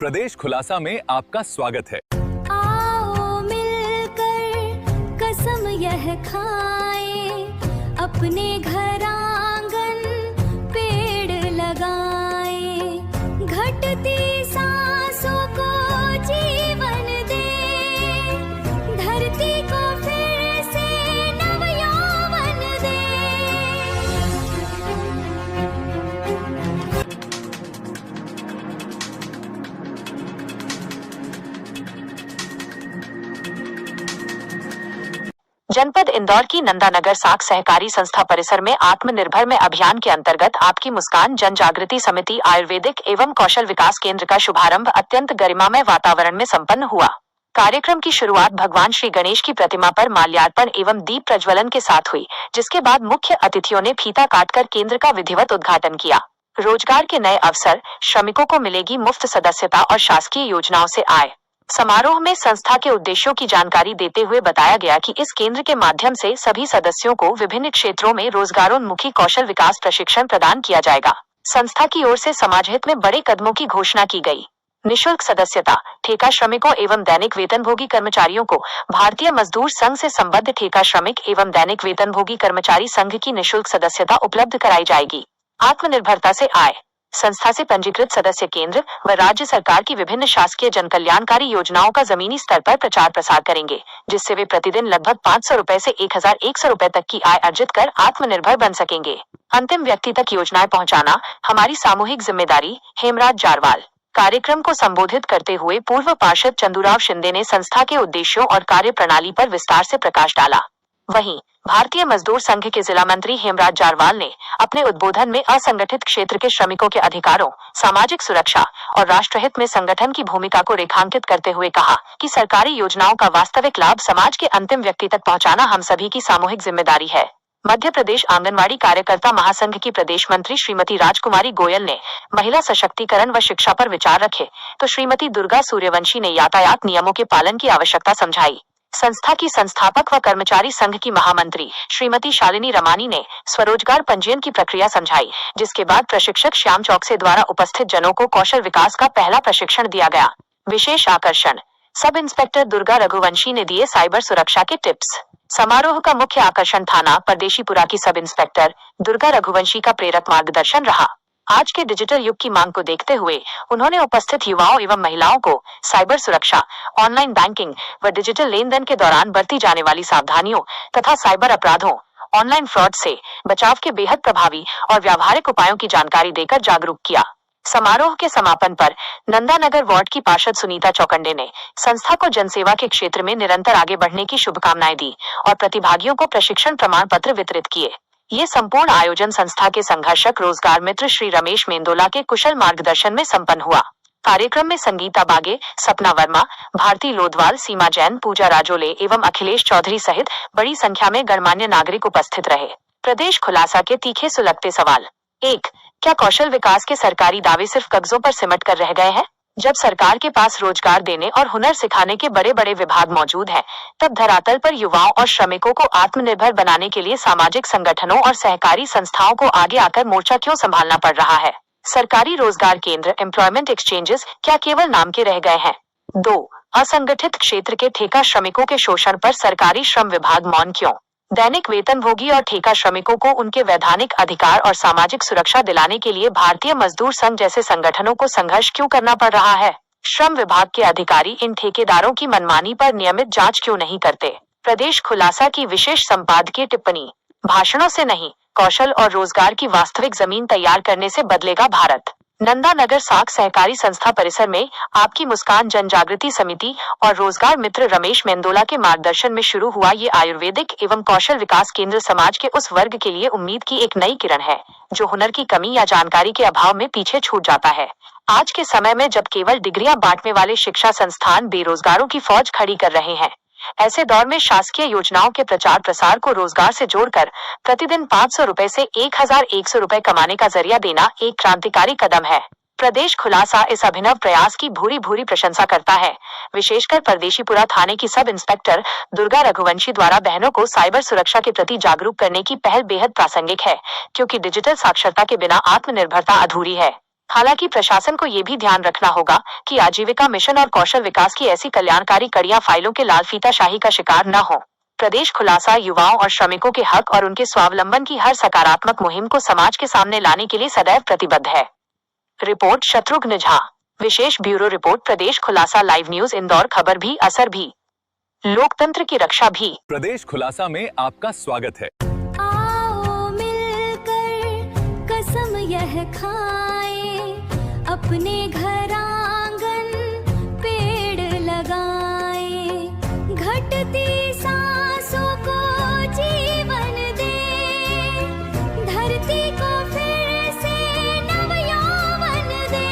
प्रदेश खुलासा में आपका स्वागत है। आओ मिलकर कसम यह खाएं, अपने घर आंगन पेड़ लगाएं, घटती सांसों को जीवन दें, धरती को फिर से नवयौवन दें। जनपद इंदौर की नंदानगर साख सहकारी संस्था परिसर में आत्मनिर्भर में अभियान के अंतर्गत आपकी मुस्कान जन जागृति समिति आयुर्वेदिक एवं कौशल विकास केंद्र का शुभारंभ अत्यंत गरिमामय वातावरण में संपन्न हुआ। कार्यक्रम की शुरुआत भगवान श्री गणेश की प्रतिमा पर माल्यार्पण एवं दीप प्रज्वलन के साथ हुई, जिसके बाद मुख्य अतिथियों ने फीता काटकर केंद्र का विधिवत उद्घाटन किया। रोजगार के नए अवसर, श्रमिकों को मिलेगी मुफ्त सदस्यता और शासकीय योजनाओं से आय। समारोह में संस्था के उद्देश्यों की जानकारी देते हुए बताया गया कि इस केंद्र के माध्यम से सभी सदस्यों को विभिन्न क्षेत्रों में रोजगारोन्मुखी कौशल विकास प्रशिक्षण प्रदान किया जाएगा। संस्था की ओर से समाज हित में बड़े कदमों की घोषणा की गई। निःशुल्क सदस्यता, ठेका श्रमिकों एवं दैनिक वेतनभोगी कर्मचारियों को भारतीय मजदूर संघ से संबद्ध ठेका श्रमिक एवं दैनिक वेतनभोगी कर्मचारी संघ की निःशुल्क सदस्यता उपलब्ध कराई जाएगी। आत्मनिर्भरता से आय, संस्था से पंजीकृत सदस्य केंद्र व राज्य सरकार की विभिन्न शासकीय जनकल्याणकारी योजनाओं का जमीनी स्तर पर प्रचार प्रसार करेंगे, जिससे वे प्रतिदिन लगभग 500 रुपए से 1100 रुपए तक की आय अर्जित कर आत्मनिर्भर बन सकेंगे। अंतिम व्यक्ति तक योजनाएं पहुंचाना हमारी सामूहिक जिम्मेदारी। हेमराज जारवाल। कार्यक्रम को संबोधित करते हुए पूर्व पार्षद चंदूराव शिंदे ने संस्था के उद्देश्यों और कार्य प्रणाली पर विस्तार से प्रकाश डाला। वहीं भारतीय मजदूर संघ के जिला मंत्री हेमराज जारवाल ने अपने उद्बोधन में असंगठित क्षेत्र के श्रमिकों के अधिकारों, सामाजिक सुरक्षा और राष्ट्रहित में संगठन की भूमिका को रेखांकित करते हुए कहा कि सरकारी योजनाओं का वास्तविक लाभ समाज के अंतिम व्यक्ति तक पहुंचाना हम सभी की सामूहिक जिम्मेदारी है। मध्य प्रदेश आंगनवाड़ी कार्यकर्ता महासंघ की प्रदेश मंत्री श्रीमती राजकुमारी गोयल ने महिला सशक्तिकरण व शिक्षा पर विचार रखे, तो श्रीमती दुर्गा सूर्यवंशी ने यातायात नियमों के पालन की आवश्यकता समझाई। संस्था की संस्थापक व कर्मचारी संघ की महामंत्री श्रीमती शालिनी रमानी ने स्वरोजगार पंजीयन की प्रक्रिया समझाई, जिसके बाद प्रशिक्षक श्याम चौकसे द्वारा उपस्थित जनों को कौशल विकास का पहला प्रशिक्षण दिया गया। विशेष आकर्षण, सब इंस्पेक्टर दुर्गा रघुवंशी ने दिए साइबर सुरक्षा के टिप्स। समारोह का मुख्य आकर्षण थाना परदेशीपुरा की सब इंस्पेक्टर दुर्गा रघुवंशी का प्रेरक मार्गदर्शन रहा। आज के डिजिटल युग की मांग को देखते हुए उन्होंने उपस्थित युवाओं एवं महिलाओं को साइबर सुरक्षा, ऑनलाइन बैंकिंग व डिजिटल लेन देन के दौरान बरती जाने वाली सावधानियों तथा साइबर अपराधों, ऑनलाइन फ्रॉड से बचाव के बेहद प्रभावी और व्यावहारिक उपायों की जानकारी देकर जागरूक किया। समारोह के समापन पर नंदानगर वार्ड की पार्षद सुनीता चौकंडे ने संस्था को जनसेवा के क्षेत्र में निरंतर आगे बढ़ने की शुभकामनाएं दी और प्रतिभागियों को प्रशिक्षण प्रमाण पत्र वितरित किए। ये संपूर्ण आयोजन संस्था के संघर्षक रोजगार मित्र श्री रमेश मेंदोला के कुशल मार्गदर्शन में संपन्न हुआ। कार्यक्रम में संगीता बागे, सपना वर्मा, भारती लोधवाल, सीमा जैन, पूजा राजोले एवं अखिलेश चौधरी सहित बड़ी संख्या में गणमान्य नागरिक उपस्थित रहे। प्रदेश खुलासा के तीखे सुलगते सवाल। 1. क्या कौशल विकास के सरकारी दावे सिर्फ कागजों पर सिमट कर रह गए हैं? जब सरकार के पास रोजगार देने और हुनर सिखाने के बड़े बड़े विभाग मौजूद हैं, तब धरातल पर युवाओं और श्रमिकों को आत्मनिर्भर बनाने के लिए सामाजिक संगठनों और सहकारी संस्थाओं को आगे आकर मोर्चा क्यों संभालना पड़ रहा है? सरकारी रोजगार केंद्र, एम्प्लॉयमेंट एक्सचेंजेस क्या केवल नाम के रह गए हैं? 2. असंगठित क्षेत्र के ठेका श्रमिकों के शोषण पर सरकारी श्रम विभाग मौन क्यों? दैनिक वेतनभोगी और ठेका श्रमिकों को उनके वैधानिक अधिकार और सामाजिक सुरक्षा दिलाने के लिए भारतीय मजदूर संघ जैसे संगठनों को संघर्ष क्यों करना पड़ रहा है? श्रम विभाग के अधिकारी इन ठेकेदारों की मनमानी पर नियमित जांच क्यों नहीं करते? प्रदेश खुलासा की विशेष संपादकीय टिप्पणी। भाषणों से नहीं, कौशल और रोजगार की वास्तविक जमीन तैयार करने से बदलेगा भारत। नंदानगर साख सहकारी संस्था परिसर में आपकी मुस्कान जन जागृति समिति और रोजगार मित्र रमेश मेंदोला के मार्गदर्शन में शुरू हुआ ये आयुर्वेदिक एवं कौशल विकास केंद्र समाज के उस वर्ग के लिए उम्मीद की एक नई किरण है, जो हुनर की कमी या जानकारी के अभाव में पीछे छूट जाता है। आज के समय में जब केवल डिग्रियां बांटने वाले शिक्षा संस्थान बेरोजगारों की फौज खड़ी कर रहे हैं, ऐसे दौर में शासकीय योजनाओं के प्रचार प्रसार को रोजगार से जोड़कर प्रतिदिन 500 रुपए से 1100 रुपए कमाने का जरिया देना एक क्रांतिकारी कदम है। प्रदेश खुलासा इस अभिनव प्रयास की भूरी भूरी प्रशंसा करता है। विशेषकर परदेशीपुरा थाने की सब इंस्पेक्टर दुर्गा रघुवंशी द्वारा बहनों को साइबर सुरक्षा के प्रति जागरूक करने की पहल बेहद प्रासंगिक है, क्योंकि डिजिटल साक्षरता के बिना आत्मनिर्भरता अधूरी है। हालांकि प्रशासन को ये भी ध्यान रखना होगा कि आजीविका मिशन और कौशल विकास की ऐसी कल्याणकारी कड़ियां फाइलों के लाल फीताशाही का शिकार न हो। प्रदेश खुलासा युवाओं और श्रमिकों के हक और उनके स्वावलंबन की हर सकारात्मक मुहिम को समाज के सामने लाने के लिए सदैव प्रतिबद्ध है। रिपोर्ट शत्रुघ्न झा, विशेष ब्यूरो रिपोर्ट प्रदेश खुलासा लाइव न्यूज इंदौर। खबर भी असर भी, लोकतंत्र की रक्षा भी। प्रदेश खुलासा में आपका स्वागत है। आओ मिलकर कसम यह खाएं, अपने घर आंगन पेड़ लगाएं, घटती सांसों को जीवन दें, धरती को फिर से नवयौवन दें।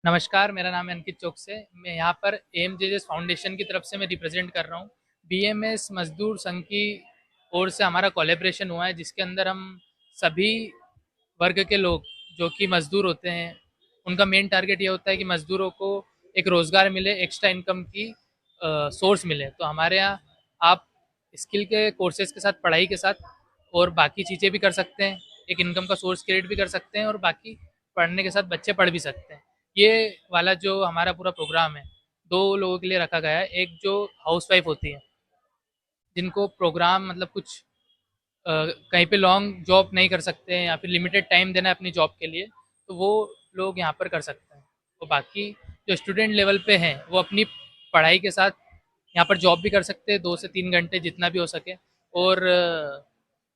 नमस्कार, मेरा नाम है अंकित चौकसे। मैं यहाँ पर एमजेजेस फाउंडेशन की तरफ से मैं रिप्रेजेंट कर रहा हूँ। बीएमएस मजदूर संघ की ओर से हमारा कोलैबोरेशन हुआ है, जिसके अंदर हम सभी वर्ग के लोग जो कि मजदूर होते हैं, उनका मेन टारगेट ये होता है कि मजदूरों को एक रोज़गार मिले, एक्स्ट्रा इनकम की सोर्स मिले। तो हमारे यहाँ आप स्किल के कोर्सेज़ के साथ, पढ़ाई के साथ और बाकी चीज़ें भी कर सकते हैं, एक इनकम का सोर्स क्रिएट भी कर सकते हैं और बाकी पढ़ने के साथ बच्चे पढ़ भी सकते हैं। ये वाला जो हमारा पूरा प्रोग्राम है, 2 लोगों के लिए रखा गया है। एक जो हाउसवाइफ होती है, जिनको प्रोग्राम मतलब कुछ कहीं पे लॉन्ग जॉब नहीं कर सकते हैं या फिर लिमिटेड टाइम देना है अपनी जॉब के लिए, तो वो लोग यहाँ पर कर सकते हैं। तो बाकी जो स्टूडेंट लेवल पे हैं, वो अपनी पढ़ाई के साथ यहाँ पर जॉब भी कर सकते हैं 2 से 3 घंटे जितना भी हो सके, और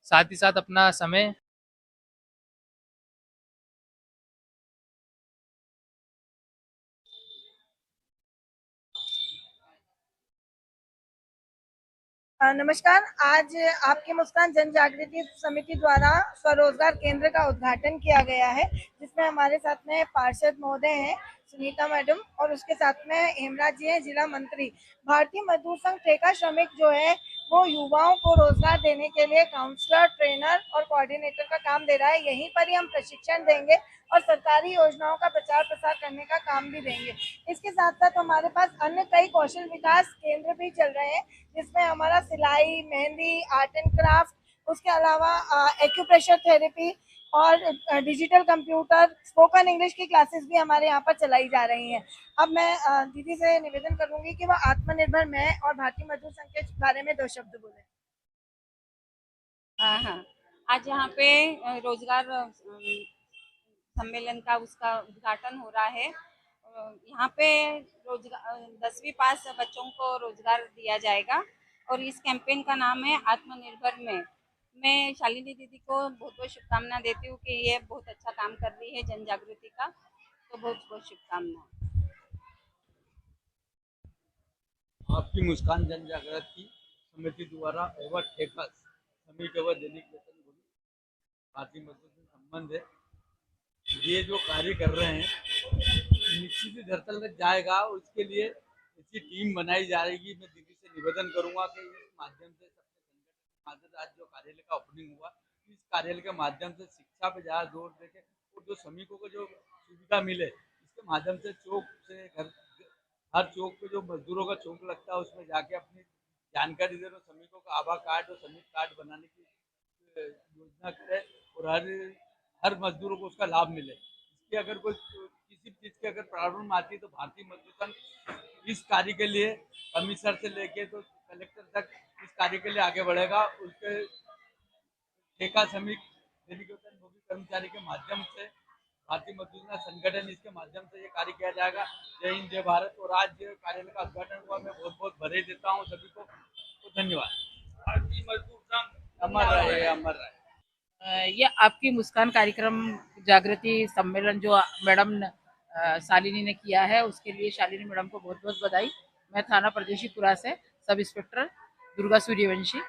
साथ ही साथ अपना समय नमस्कार। आज आपकी मुस्कान जन जागृति समिति द्वारा स्वरोजगार केंद्र का उद्घाटन किया गया है, जिसमें हमारे साथ में पार्षद महोदय हैं सुनीता मैडम, और उसके साथ में हेमराज जी हैं, जिला मंत्री। भारतीय मजदूर संघ ठेका श्रमिक जो है वो युवाओं को रोजगार देने के लिए काउंसलर, ट्रेनर और कोऑर्डिनेटर का काम दे रहा है। यहीं पर ही हम प्रशिक्षण देंगे और सरकारी योजनाओं का प्रचार प्रसार करने का काम भी देंगे। इसके साथ साथ हमारे पास अन्य कई कौशल विकास केंद्र भी चल रहे हैं, जिसमें हमारा सिलाई, मेहंदी, आर्ट एंड क्राफ्ट, उसके अलावा एक्यूप्रेशर थेरेपी और डिजिटल कंप्यूटर, स्पोकन इंग्लिश की क्लासेस भी हमारे यहाँ पर चलाई जा रही हैं। अब मैं दीदी से निवेदन करूंगी कि वह आत्मनिर्भर मैं और भारतीय मजदूर संघ के बारे में 2 शब्द बोले। हाँ, आज यहाँ पे रोजगार सम्मेलन का उसका उद्घाटन हो रहा है। यहाँ पे रोजगार 10वीं पास बच्चों को रोजगार दिया जाएगा और इस कैंपेन का नाम है आत्मनिर्भर में। मैं शालिनी दीदी को बहुत बहुत शुभकामना देती हूँ कि ये बहुत अच्छा काम कर रही है जन जागृति का, तो बहुत बहुत शुभकामनाएं। आपकी मुस्कान जन जागृति समिति द्वारा एवं ठेका श्रमिक एवं दैनिक वेतन भारतीय मजदूर से संबंध है, ये जो कार्य कर रहे हैं निश्चित ही धरतल तक जाएगा। उसके लिए ऐसी टीम बनाई जाएगी। मैं दीदी से निवेदन करूंगा कि इस माध्यम से आज जो कार्यालय का ओपनिंग हुआ, इस कार्यालय के माध्यम से शिक्षा पे ज़्यादा जोर देके और जो श्रमिकों को जो सुविधा मिले, इसके माध्यम से चौक से घर, हर चौक पे जो मजदूरों का चौक लगता है उसमें जाके अपनी जानकारी दे, श्रमिकों का आभा कार्ड और श्रमिक कार्ड बनाने की योजना करे और हर मजदूरों को उसका लाभ मिले। इसकी अगर कोई किसी चीज़ की अगर प्रॉब्लम आती है तो भारतीय मजदूर संघ इस कार्य के लिए कमिश्नर से लेके तो कलेक्टर तक इस कार्य के लिए आगे बढ़ेगा। उसके ठेका श्रमिक दैनिक वेतन भोगी कर्मचारी के माध्यम से भारतीय मजदूर संगठन इसके माध्यम से ये कार्य किया जाएगा। जय हिंद, जय भारत। और आज कार्यालय का उद्घाटन हुआ, मैं बहुत बहुत बधाई देता हूँ सभी को। तो धन्यवाद। भारतीय मजदूर संघ अमर रहे, अमर रहे। ये आपकी मुस्कान कार्यक्रम जागृति सम्मेलन जो मैडम शालिनी ने किया है, उसके लिए शालिनी मैडम को बहुत बहुत बधाई। मैं थाना प्रदेशीपुरा से सब इंस्पेक्टर दुर्गा सूर्यवंशी।